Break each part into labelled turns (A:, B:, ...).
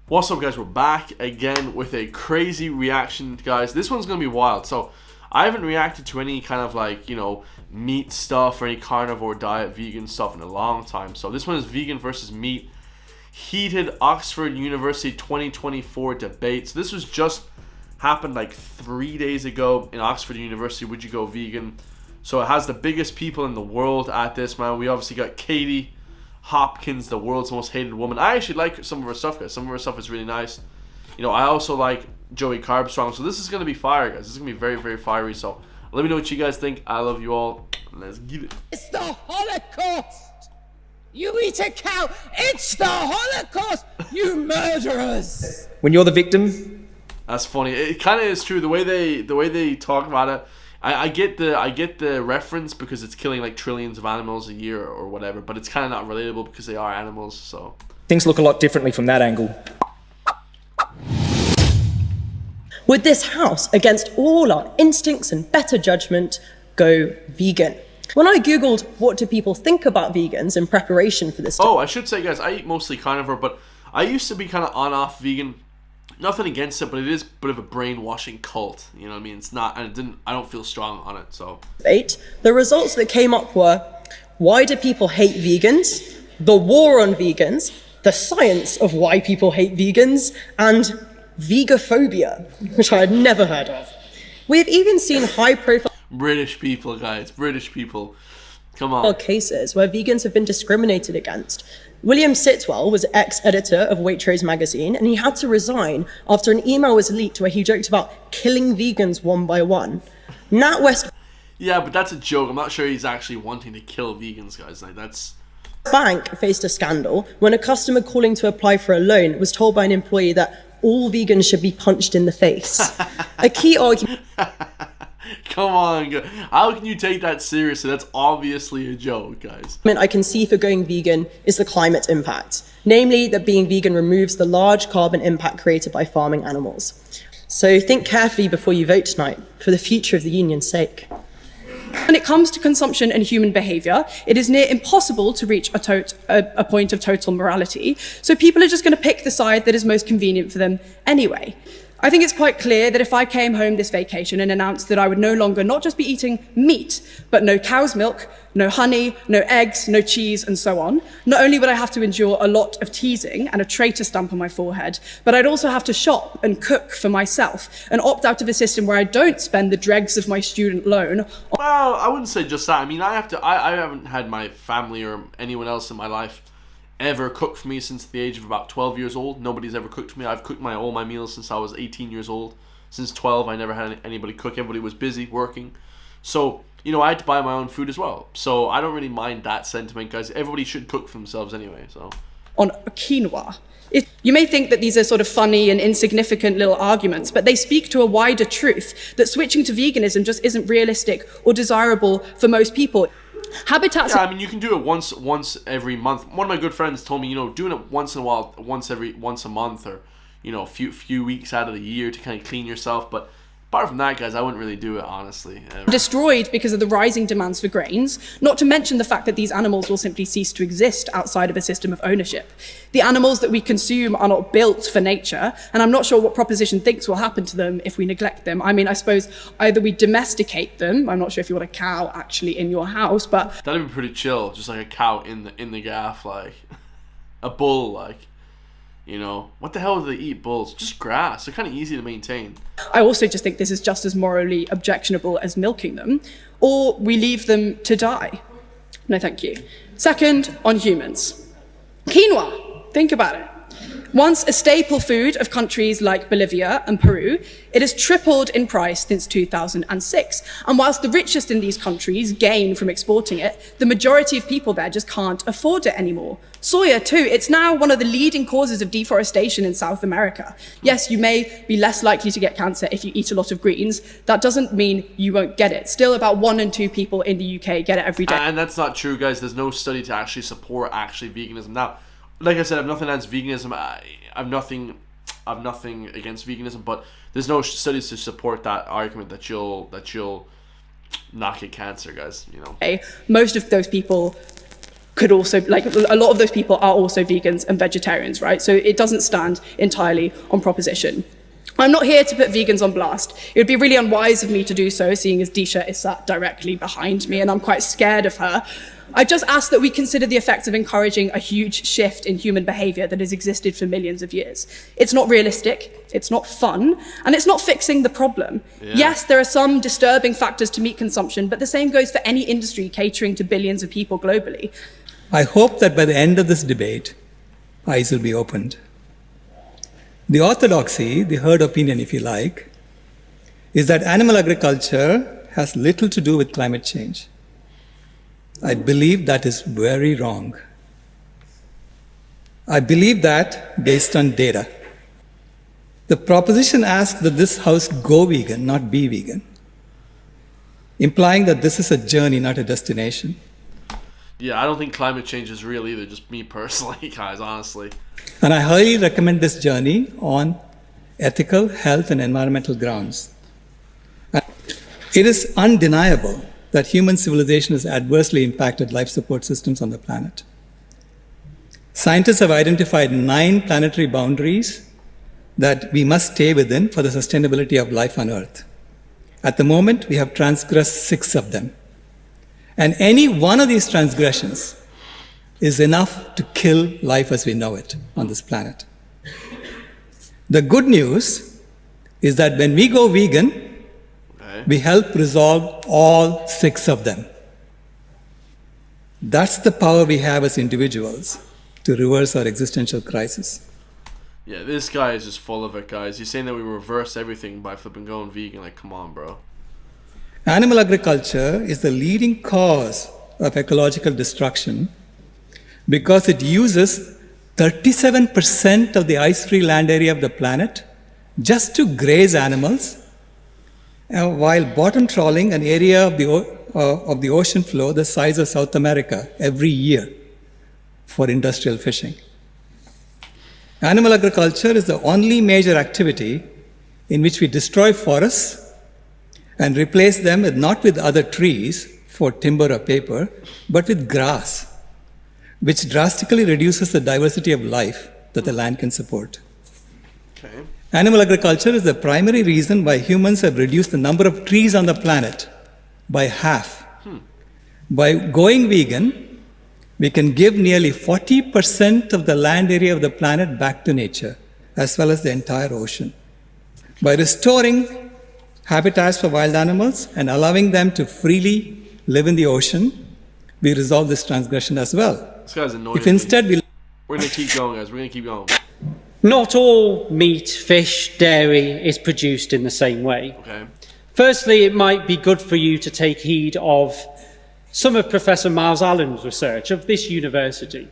A: What's up, guys? We're back again with a crazy reaction, guys. This one's gonna be wild. So I haven't reacted to any kind of like, you know, meat stuff or any carnivore diet vegan stuff in a long time. So this one is vegan versus meat. Heated Oxford University 2024 debate. So this was just happened like 3 days ago in Oxford University. Would you go vegan? So it has the biggest people in the world at this, man. We obviously got Katie Hopkins, the world's most hated woman. I actually like some of her stuff, guys. Some of her stuff is really nice. You know, I also like Joey Carbstrong. So this is going to be fire, guys. This is going to be very, very fiery. So let me know what you guys think. I love you all. Let's get it.
B: It's the Holocaust! You eat a cow! It's the Holocaust! You murderers!
C: When you're the victim.
A: That's funny. It kind of is true. The way they talk about it. I get the reference because it's killing like trillions of animals a year or whatever, but it's kind of not relatable because they are animals. So
C: Things look a lot differently from that angle.
D: Would this house, against all our instincts and better judgment, go vegan? When I googled what do people think about vegans in preparation for this.
A: Oh, I should say, guys, I eat mostly carnivore, but I used to be kind of on-off vegan. Nothing against it, but it is a bit of a brainwashing cult. You know what I mean? It's not, and I don't feel strong on it. So
D: the results that came up were: why do people hate vegans? The war on vegans, the science of why people hate vegans, and vegophobia, which I had never heard of. We've even seen high-profile
A: British people, guys, British people. Come on.
D: Cases where vegans have been discriminated against. William Sitwell was ex-editor of Waitrose magazine, and he had to resign after an email was leaked where he joked about killing vegans one by one. Nat West
A: Yeah, but that's a joke. I'm not sure he's actually wanting to kill vegans, guys. Like, that's...
D: Bank faced a scandal when a customer calling to apply for a loan was told by an employee that all vegans should be punched in the face. A key argument...
A: Come on, how can you take that seriously? That's obviously a joke, guys.
D: I can see for going vegan is the climate impact, namely that being vegan removes the large carbon impact created by farming animals. So think carefully before you vote tonight, for the future of the union's sake.
E: When it comes to consumption and human behaviour, it is near impossible to reach a point of total morality, so people are just going to pick the side that is most convenient for them anyway. I think it's quite clear that if I came home this vacation and announced that I would no longer not just be eating meat, but no cow's milk, no honey, no eggs, no cheese, and so on, not only would I have to endure a lot of teasing and a traitor stamp on my forehead, but I'd also have to shop and cook for myself and opt out of a system where I don't spend the dregs of my student loan.
A: Well, I wouldn't say just that. I mean, I haven't had my family or anyone else in my life ever cooked for me since the age of about 12 years old. Nobody's ever cooked for me. I've cooked all my meals since I was 18 years old. Since 12, I never had anybody cook. Everybody was busy working. So, you know, I had to buy my own food as well. So I don't really mind that sentiment, guys. Everybody should cook for themselves anyway, so.
E: On quinoa. You may think that these are sort of funny and insignificant little arguments, but they speak to a wider truth that switching to veganism just isn't realistic or desirable for most people. Habitats.
A: Yeah, I mean, you can do it once every month. One of my good friends told me, you know, doing it once in a while, once a month, or, you know, a few weeks out of the year to kind of clean yourself. But apart from that, guys, I wouldn't really do it, honestly.
E: Destroyed because of the rising demands for grains, not to mention the fact that these animals will simply cease to exist outside of a system of ownership. The animals that we consume are not built for nature, and I'm not sure what Proposition thinks will happen to them if we neglect them. I mean, I suppose either we domesticate them, I'm not sure if you want a cow actually in your house, but...
A: That'd be pretty chill, just like a cow in the gaff, like, a bull, like, you know. What the hell do they eat, bulls? Just grass. They're kind of easy to maintain.
E: I also just think this is just as morally objectionable as milking them, or we leave them to die. No, thank you. Second, on humans. Quinoa. Think about it. Once a staple food of countries like Bolivia and Peru, it has tripled in price since 2006. And whilst the richest in these countries gain from exporting it, the majority of people there just can't afford it anymore. Soya too, it's now one of the leading causes of deforestation in South America. Yes, you may be less likely to get cancer if you eat a lot of greens. That doesn't mean you won't get it. Still, about 1 in 2 people in the UK get it every day.
A: And that's not true, guys. There's no study to actually support veganism. Now, like I said, I have nothing against veganism. I've nothing against veganism, but there's no studies to support that argument that you'll not get cancer, guys. You know.
E: Most of those people could also, like, a lot of those people are also vegans and vegetarians, right? So it doesn't stand entirely on proposition. I'm not here to put vegans on blast. It would be really unwise of me to do so, seeing as Disha is sat directly behind me and I'm quite scared of her. I just ask that we consider the effects of encouraging a huge shift in human behaviour that has existed for millions of years. It's not realistic, it's not fun, and it's not fixing the problem. Yeah. Yes, there are some disturbing factors to meat consumption, but the same goes for any industry catering to billions of people globally.
F: I hope that by the end of this debate, eyes will be opened. The orthodoxy, the herd opinion if you like, is that animal agriculture has little to do with climate change. I believe that is very wrong. I believe that based on data. The proposition asks that this house go vegan, not be vegan, implying that this is a journey, not a destination.
A: Yeah, I don't think climate change is real either, just me personally, guys, honestly.
F: And I highly recommend this journey on ethical, health, and environmental grounds. It is undeniable that human civilization has adversely impacted life support systems on the planet. Scientists have identified 9 planetary boundaries that we must stay within for the sustainability of life on Earth. At the moment, we have transgressed 6 of them. And any one of these transgressions is enough to kill life as we know it on this planet. The good news is that when we go vegan, we help resolve all 6 of them. That's the power we have as individuals to reverse our existential crisis.
A: Yeah, this guy is just full of it, guys. He's saying that we reverse everything by flipping going vegan. Like, come on, bro.
F: Animal agriculture is the leading cause of ecological destruction because it uses 37% of the ice-free land area of the planet just to graze animals, while bottom trawling an area of the ocean floor the size of South America every year for industrial fishing. Animal agriculture is the only major activity in which we destroy forests and replace them not with other trees for timber or paper, but with grass, which drastically reduces the diversity of life that the land can support.
A: Okay.
F: Animal agriculture is the primary reason why humans have reduced the number of trees on the planet by half. By going vegan, we can give nearly 40% of the land area of the planet back to nature, as well as the entire ocean. By restoring habitats for wild animals and allowing them to freely live in the ocean, we resolve this transgression as well.
A: This guy's annoying.
F: If instead we...
A: We're going to keep going, guys. We're going to keep going.
G: Not all meat, fish, dairy is produced in the same way.
A: Okay.
G: Firstly, it might be good for you to take heed of some of Professor Miles Allen's research of this university.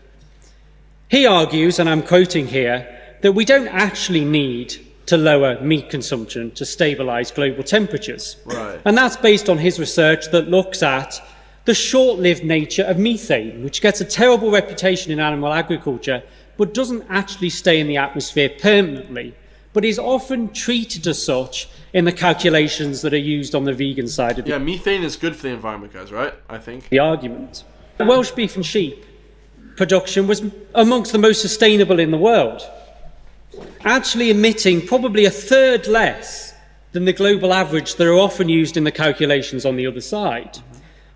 G: He argues, and I'm quoting here, that we don't actually need to lower meat consumption to stabilise global temperatures.
A: Right.
G: And that's based on his research that looks at the short-lived nature of methane, which gets a terrible reputation in animal agriculture, but doesn't actually stay in the atmosphere permanently, but is often treated as such in the calculations that are used on the vegan side of
A: Yeah, methane is good for the environment, guys, right? I think.
G: the argument. Welsh beef and sheep production was amongst the most sustainable in the world, actually emitting probably a third less than the global average that are often used in the calculations on the other side.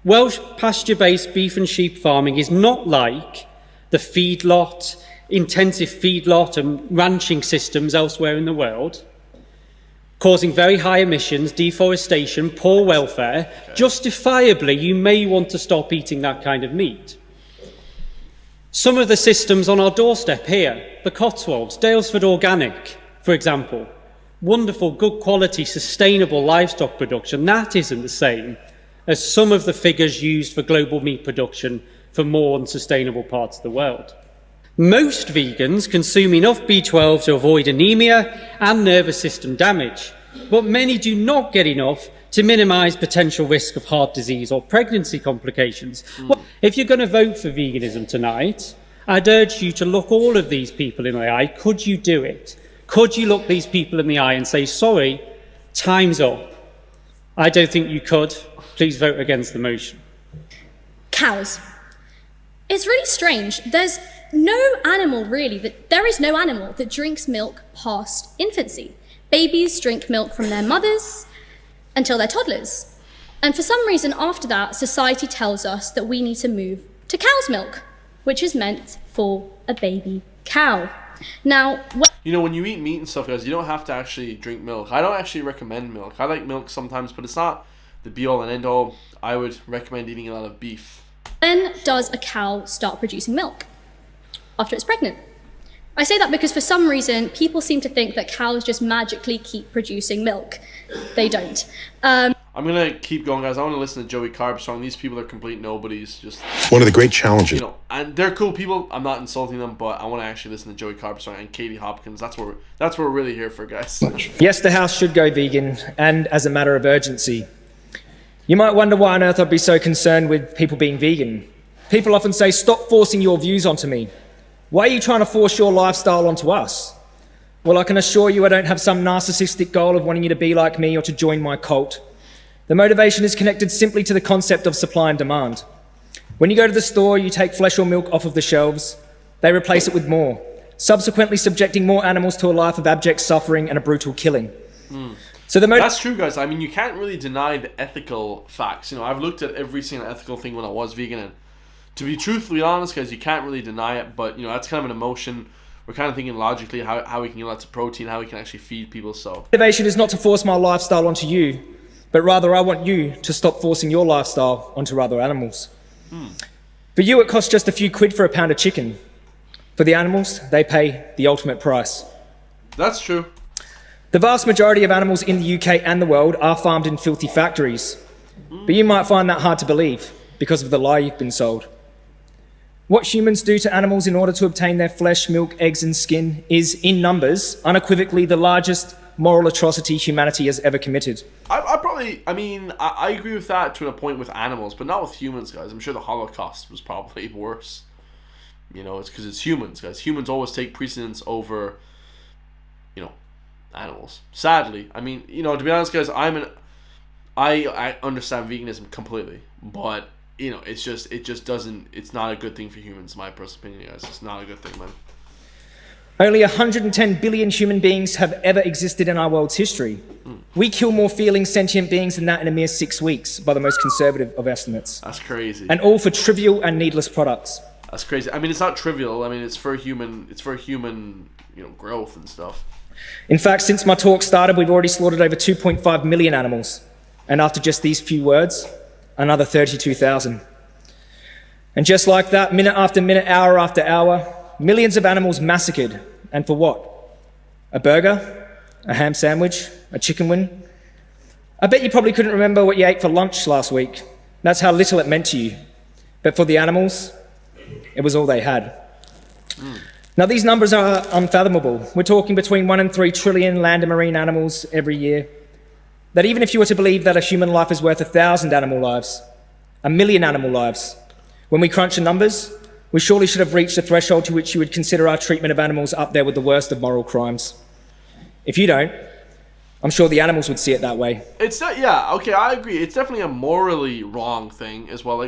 G: Welsh pasture-based beef and sheep farming is not like the feedlot, intensive feedlot and ranching systems elsewhere in the world, causing very high emissions, deforestation, poor welfare. Justifiably, you may want to stop eating that kind of meat. Some of the systems on our doorstep here, the Cotswolds, Dalesford Organic, for example, wonderful, good quality, sustainable livestock production, that isn't the same as some of the figures used for global meat production for more unsustainable parts of the world. Most vegans consume enough B12 to avoid anemia and nervous system damage, but many do not get enough to minimise potential risk of heart disease or pregnancy complications. Well, if you're going to vote for veganism tonight, I'd urge you to look all of these people in the eye. Could you do it? Could you look these people in the eye and say, sorry, time's up? I don't think you could. Please vote against the motion.
H: Cows. Is it's really strange. There is no animal that drinks milk past infancy. Babies drink milk from their mothers until they're toddlers. And for some reason after that, society tells us that we need to move to cow's milk, which is meant for a baby cow. Now,
A: when you eat meat and stuff, guys, you don't have to actually drink milk. I don't actually recommend milk. I like milk sometimes, but it's not the be-all and end-all. I would recommend eating a lot of beef.
H: when does a cow start producing milk? After it's pregnant. I say that because for some reason, people seem to think that cows just magically keep producing milk. They don't.
A: I'm going to keep going, guys. I want to listen to Joey Carbstrong. These people are complete nobodies. Just
I: one of the great challenges.
A: And they're cool people. I'm not insulting them, but I want to actually listen to Joey Carbstrong and Katie Hopkins. That's what we're really here for, guys.
C: Yes, the House should go vegan, and as a matter of urgency. You might wonder why on earth I'd be so concerned with people being vegan. People often say, stop forcing your views onto me. Why are you trying to force your lifestyle onto us? Well, I can assure you I don't have some narcissistic goal of wanting you to be like me or to join my cult. The motivation is connected simply to the concept of supply and demand. When you go to the store, you take flesh or milk off of the shelves. They replace it with more, subsequently subjecting more animals to a life of abject suffering and a brutal killing. So
A: that's true, guys. I mean, you can't really deny the ethical facts. I've looked at every single ethical thing when I was vegan, and to be truthfully honest, guys, you can't really deny it. But that's kind of an emotion. We're kind of thinking logically how we can get lots of protein, how we can actually feed people. So
C: motivation is not to force my lifestyle onto you, but rather I want you to stop forcing your lifestyle onto other animals. For you, it costs just a few quid for a pound of chicken. For the animals, they pay the ultimate price.
A: That's true.
C: The vast majority of animals in the UK and the world are farmed in filthy factories. But you might find that hard to believe because of the lie you've been sold. What humans do to animals in order to obtain their flesh, milk, eggs and skin is, in numbers, unequivocally the largest moral atrocity humanity has ever committed.
A: I agree with that to a point with animals, but not with humans, guys. I'm sure the Holocaust was probably worse. It's because it's humans, guys. Humans always take precedence over, animals. Sadly. To be honest, guys, I understand veganism completely, but it's not a good thing for humans, in my personal opinion, guys. It's not a good thing, man.
C: Only 110 billion human beings have ever existed in our world's history. We kill more feeling sentient beings than that in a mere 6 weeks, by the most conservative of estimates.
A: That's crazy.
C: And all for trivial and needless products.
A: That's crazy. It's not trivial. It's for human growth and stuff.
C: In fact, since my talk started, we've already slaughtered over 2.5 million animals. And after just these few words, another 32,000. And just like that, minute after minute, hour after hour, millions of animals massacred. And for what? A burger? A ham sandwich? A chicken wing? I bet you probably couldn't remember what you ate for lunch last week. That's how little it meant to you. But for the animals, it was all they had. Now, these numbers are unfathomable. We're talking between 1 and 3 trillion land and marine animals every year. That even if you were to believe that a human life is worth 1,000 animal lives, 1 million animal lives, when we crunch the numbers, we surely should have reached a threshold to which you would consider our treatment of animals up there with the worst of moral crimes. If you don't, I'm sure the animals would see it that way.
A: I agree. It's definitely a morally wrong thing as well.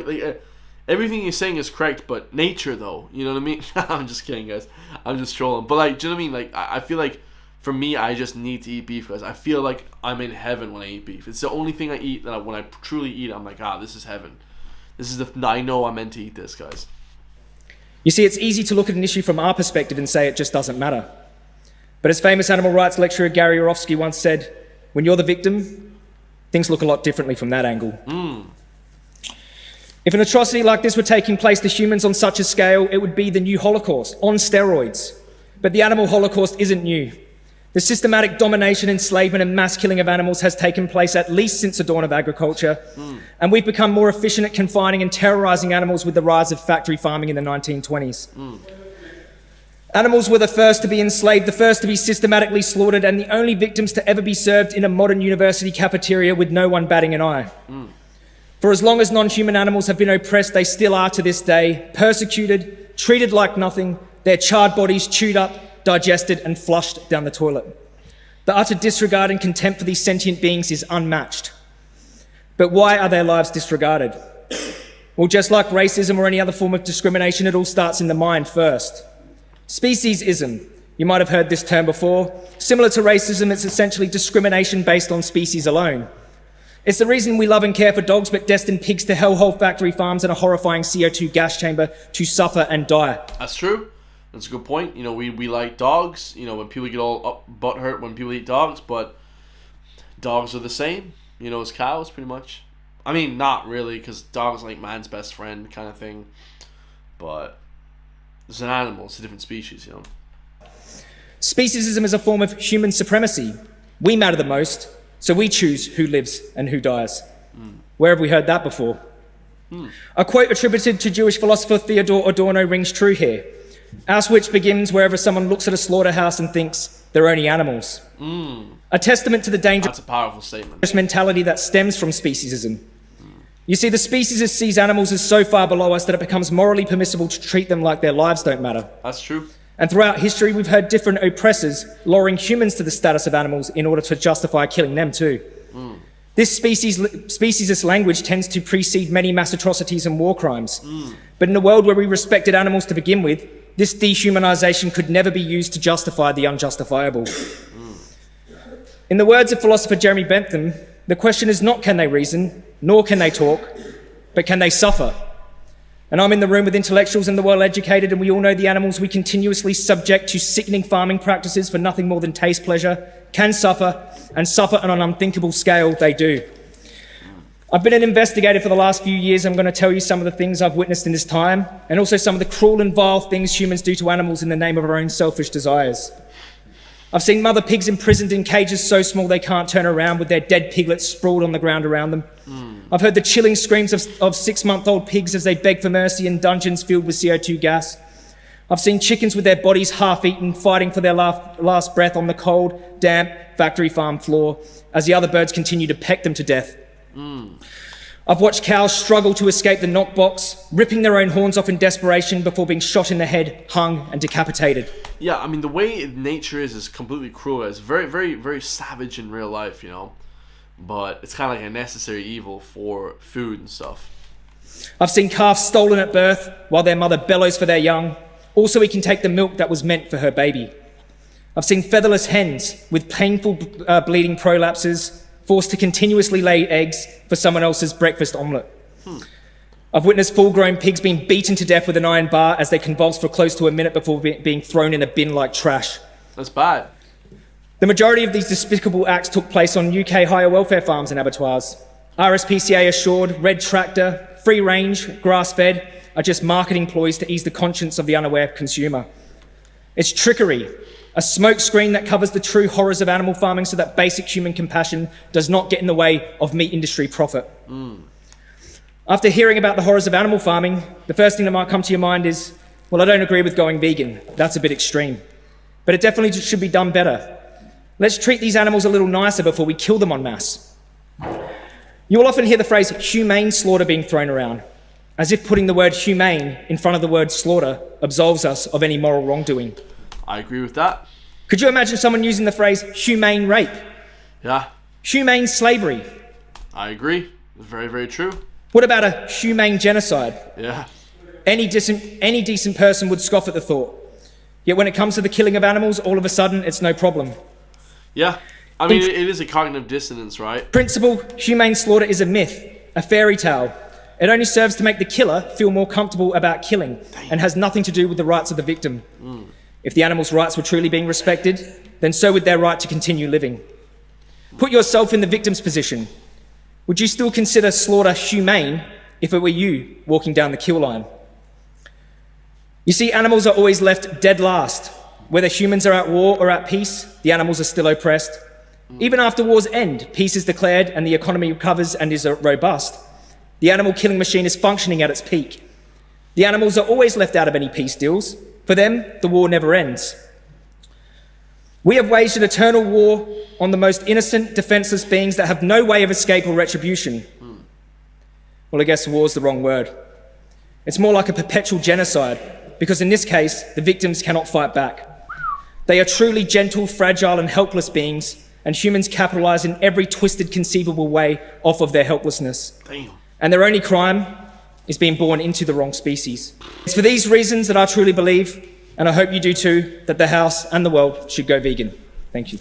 A: Everything you're saying is correct, but nature, though, you know what I mean? I'm just kidding, guys. I'm just trolling. But do you know what I mean? I feel like for me, I just need to eat beef, guys. I feel like I'm in heaven when I eat beef. It's the only thing I eat that when I truly eat, I'm like, this is heaven. I know I'm meant to eat this, guys.
C: You see, it's easy to look at an issue from our perspective and say it just doesn't matter. But as famous animal rights lecturer Gary Yourofsky once said, when you're the victim, things look a lot differently from that angle. If an atrocity like this were taking place to humans on such a scale, it would be the new Holocaust, on steroids. But the animal Holocaust isn't new. The systematic domination, enslavement and mass killing of animals has taken place at least since the dawn of agriculture, and we've become more efficient at confining and terrorising animals with the rise of factory farming in the 1920s. Animals were the first to be enslaved, the first to be systematically slaughtered, and the only victims to ever be served in a modern university cafeteria with no one batting an eye. For as long as non-human animals have been oppressed, they still are to this day, persecuted, treated like nothing, their charred bodies chewed up, digested and flushed down the toilet. The utter disregard and contempt for these sentient beings is unmatched. But why are their lives disregarded? Well, just like racism or any other form of discrimination, it all starts in the mind first. Speciesism. You might have heard this term before. Similar to racism, it's essentially discrimination based on species alone. It's the reason we love and care for dogs but destine pigs to hellhole factory farms and a horrifying CO2 gas chamber to suffer and die.
A: That's true. That's a good point. You know, we like dogs. You know, when people get all butthurt when people eat dogs, but dogs are the same, you know, as cows, pretty much. I mean, not really, because dogs are like man's best friend kind of thing. But it's an animal. It's a different species, you know.
C: Speciesism is a form of human supremacy. We matter the most, so we choose who lives and who dies. Where have we heard that before? A quote attributed to Jewish philosopher Theodore Adorno rings true here. Auschwitz begins wherever someone looks at a slaughterhouse and thinks they're only animals. A testament to the dangerous
A: That's a powerful statement.
C: mentality that stems from speciesism. You see, the speciesist sees animals as so far below us that it becomes morally permissible to treat them like their lives don't matter.
A: That's true.
C: And throughout history, we've heard different oppressors lowering humans to the status of animals in order to justify killing them too. This speciesist language tends to precede many mass atrocities and war crimes. But in a world where we respected animals to begin with, this dehumanization could never be used to justify the unjustifiable. In the words of philosopher Jeremy Bentham, the question is not can they reason, nor can they talk, but can they suffer? And I'm in the room with intellectuals and the well-educated, and we all know the animals we continuously subject to sickening farming practices for nothing more than taste pleasure can suffer, and suffer on an unthinkable scale they do. I've been an investigator for the last few years. I'm going to tell you some of the things I've witnessed in this time, and also some of the cruel and vile things humans do to animals in the name of our own selfish desires. I've seen mother pigs imprisoned in cages so small they can't turn around with their dead piglets sprawled on the ground around them. I've heard the chilling screams of 6-month-old pigs as they beg for mercy in dungeons filled with CO2 gas. I've seen chickens with their bodies half-eaten, fighting for their last breath on the cold, damp factory farm floor as the other birds continue to peck them to death. I've watched cows struggle to escape the knockbox, ripping their own horns off in desperation before being shot in the head, hung and decapitated.
A: Yeah, I mean, the way nature is completely cruel. It's very, very, very savage in real life, you know. But it's kind of like a necessary evil for food and stuff.
C: I've seen calves stolen at birth while their mother bellows for their young. Also, we can take the milk that was meant for her baby. I've seen featherless hens with painful bleeding prolapses forced to continuously lay eggs for someone else's breakfast omelette. I've witnessed full-grown pigs being beaten to death with an iron bar as they convulse for close to a minute before being thrown in a bin like trash.
A: That's bad.
C: The majority of these despicable acts took place on UK higher welfare farms and abattoirs. RSPCA assured, red tractor, free range, grass-fed are just marketing ploys to ease the conscience of the unaware consumer. It's trickery, a smokescreen that covers the true horrors of animal farming so that basic human compassion does not get in the way of meat industry profit. After hearing about the horrors of animal farming, the first thing that might come to your mind is, well, I don't agree with going vegan. That's a bit extreme. But it definitely should be done better. Let's treat these animals a little nicer before we kill them en masse. You will often hear the phrase humane slaughter being thrown around, as if putting the word humane in front of the word slaughter absolves us of any moral wrongdoing.
A: I agree with that.
C: Could you imagine someone using the phrase humane rape?
A: Yeah,
C: Humane slavery?
A: I agree. It's very, very true.
C: What about a humane genocide?
A: Yeah.
C: Any decent person would scoff at the thought. Yet when it comes to the killing of animals, all of a sudden, it's no problem.
A: Yeah. I mean, it is a cognitive dissonance, right?
C: Principle, humane slaughter is a myth, a fairy tale. It only serves to make the killer feel more comfortable about killing and has nothing to do with the rights of the victim. If the animal's rights were truly being respected, then so would their right to continue living. Put yourself in the victim's position. Would you still consider slaughter humane if it were you walking down the kill line? You see, animals are always left dead last. Whether humans are at war or at peace, the animals are still oppressed. Even after war's end, peace is declared and the economy recovers and is robust. The animal killing machine is functioning at its peak. The animals are always left out of any peace deals. For them, the war never ends. We have waged an eternal war on the most innocent, defenseless beings that have no way of escape or retribution. Well, I guess war is the wrong word. It's more like a perpetual genocide, because in this case, the victims cannot fight back. They are truly gentle, fragile, and helpless beings, and humans capitalize in every twisted conceivable way off of their helplessness.
A: Damn.
C: And their only crime is being born into the wrong species. It's for these reasons that I truly believe, and I hope you do too, that the house and the world should go vegan. Thank you.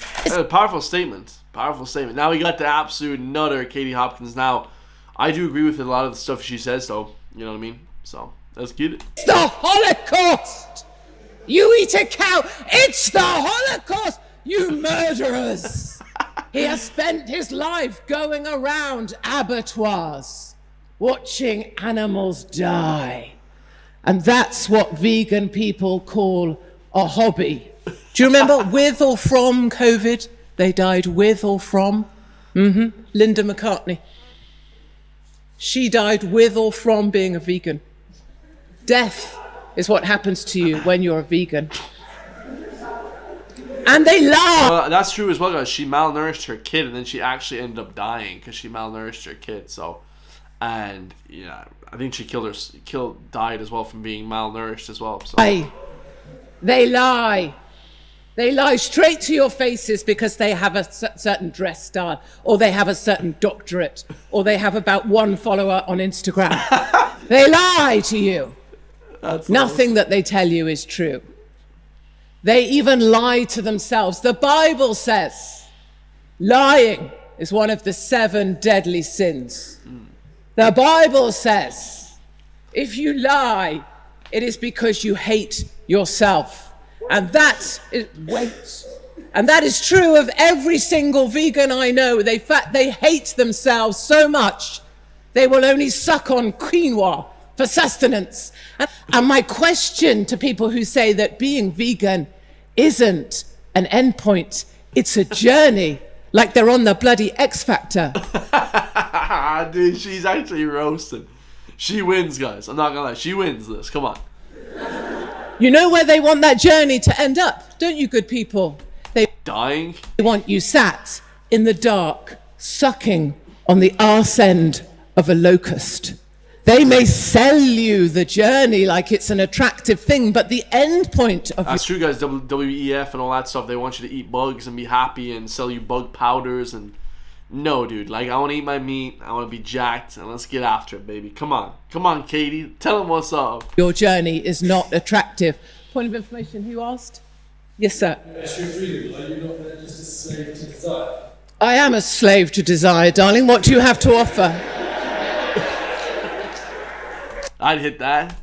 A: Powerful statement. Powerful statement. Now we got the absolute nutter, Katie Hopkins. Now, I do agree with a lot of the stuff she says, though. You know what I mean? So, let's get it.
B: It's the Holocaust! You eat a cow! It's the Holocaust! You murderers! He has spent his life going around abattoirs, watching animals die. And that's what vegan people call a hobby. Do you remember with or from COVID? They died with or from? Linda McCartney. She died with or from being a vegan. Death is what happens to you when you're a vegan. And they laugh.
A: That's true as well, guys. She malnourished her kid, and then she actually ended up dying because she malnourished her kid. So, and yeah, I think she died as well from being malnourished as well. So.
B: They lie. They lie straight to your faces because they have a certain dress style, or they have a certain doctorate, or they have about 1 follower on Instagram. They lie to you. Nothing that they tell you is true. They even lie to themselves. The Bible says lying is one of the 7 deadly sins. The Bible says if you lie, it is because you hate yourself. And that is true of every single vegan I know. They hate themselves so much, they will only suck on quinoa for sustenance. And my question to people who say that being vegan isn't an endpoint, it's a journey, like they're on the bloody X Factor.
A: Dude, she's actually roasting. She wins, guys. I'm not gonna lie. She wins this. Come on.
B: You know where they want that journey to end up, don't you, good people? They
A: dying.
B: They want you sat in the dark, sucking on the arse end of a locust. They may sell you the journey like it's an attractive thing, but the end point of
A: That's true, guys. WEF and all that stuff. They want you to eat bugs and be happy and sell you bug powders and. No, dude. Like, I want to eat my meat. I want to be jacked. And let's get after it, baby. Come on. Come on, Katie. Tell them what's up.
B: Your journey is not attractive. Point of information, who asked? Yes, sir.
I: Are you not just a slave to desire?
B: I am a slave to desire, darling. What do you have to offer?
A: I'd hit that.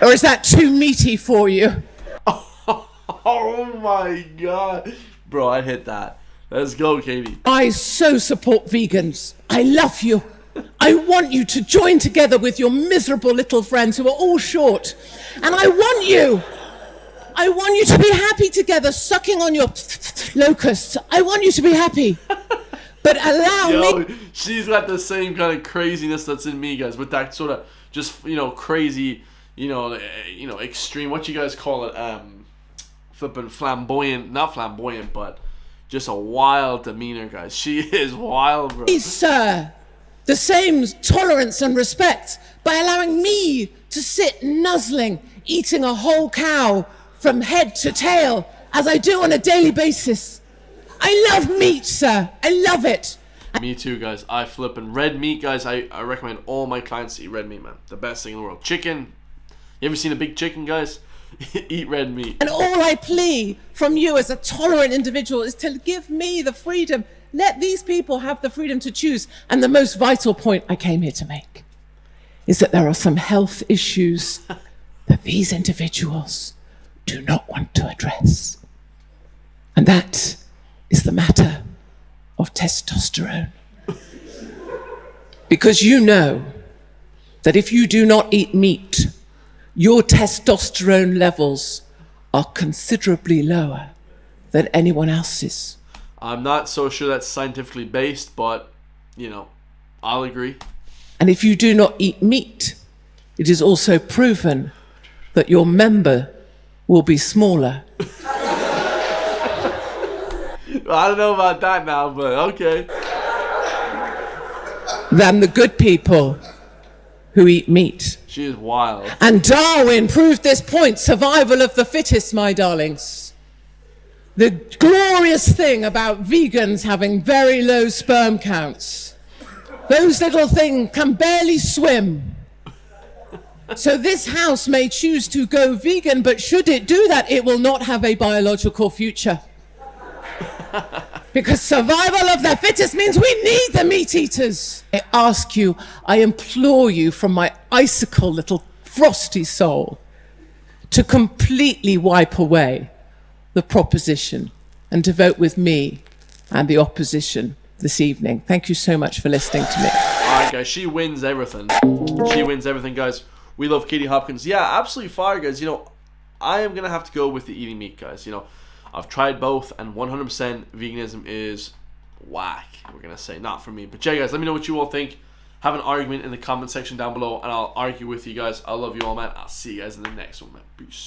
B: Or is that too meaty for you?
A: Oh my God. Bro, I'd hit that. Let's go, Katie.
B: I so support vegans. I love you. I want you to join together with your miserable little friends who are all short. And I want you to be happy together, sucking on your locusts. I want you to be happy. But allow me.
A: She's got the same kind of craziness that's in me, guys, with that sort of just, crazy, extreme, what you guys call it, flipping flamboyant, not flamboyant, but just a wild demeanor, guys. She is wild, bro.
B: Please, sir, the same tolerance and respect by allowing me to sit nuzzling, eating a whole cow from head to tail, as I do on a daily basis. I love meat, sir. I love it.
A: Me too, guys. I flipping red meat, guys. I recommend all my clients to eat red meat, man. The best thing in the world. Chicken. You ever seen a big chicken, guys? Eat red meat.
B: And all I plea from you as a tolerant individual is to give me the freedom. Let these people have the freedom to choose. And the most vital point I came here to make is that there are some health issues that these individuals do not want to address. And that is the matter of testosterone. Because you know that if you do not eat meat, your testosterone levels are considerably lower than anyone else's.
A: I'm not so sure that's scientifically based, but, I'll agree.
B: And if you do not eat meat, it is also proven that your member will be smaller.
A: I don't know about that now, but okay.
B: Than the good people who eat meat.
A: She is wild.
B: And Darwin proved this point, survival of the fittest, my darlings. The glorious thing about vegans having very low sperm counts. Those little things can barely swim. So this house may choose to go vegan, but should it do that, it will not have a biological future. Because survival of the fittest means we need the meat eaters. I ask you, I implore you from my icicle little frosty soul to completely wipe away the proposition and to vote with me and the opposition this evening. Thank you so much for listening to me.
A: Alright guys, she wins everything. She wins everything, guys. We love Katie Hopkins. Yeah, absolutely fire, guys. You know, I am going to have to go with the eating meat, guys. You know, I've tried both, and 100% veganism is whack, we're going to say. Not for me. But yeah, guys, let me know what you all think. Have an argument in the comment section down below, and I'll argue with you guys. I love you all, man. I'll see you guys in the next one, man. Peace.